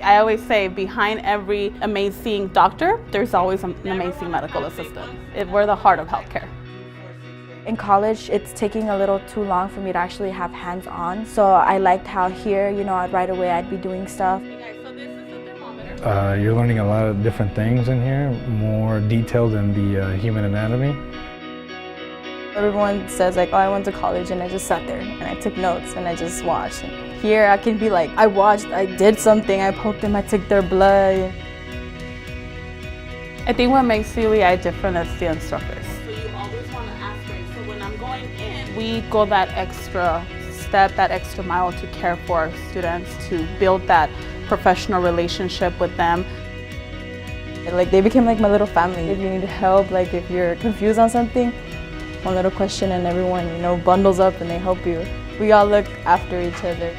I always say behind every amazing doctor, there's always an amazing medical assistant. We're the heart of healthcare. In college, it's taking a little too long for me to actually have hands-on. So I liked how here, right away I'd be doing stuff. You're learning a lot of different things in here, more detailed than the human anatomy. Everyone says like, oh, I went to college and I just sat there and I took notes and I just watched. And here I can be like, I watched, I did something, I poked them, I took their blood. I think what makes UEI different is the instructors. So you always want to ask, right? So when I'm going in, we go that extra step, that extra mile to care for our students, to build that professional relationship with them. Like they became like my little family. If you need help, like if you're confused on something, one little question and everyone, bundles up and they help you. We all look after each other.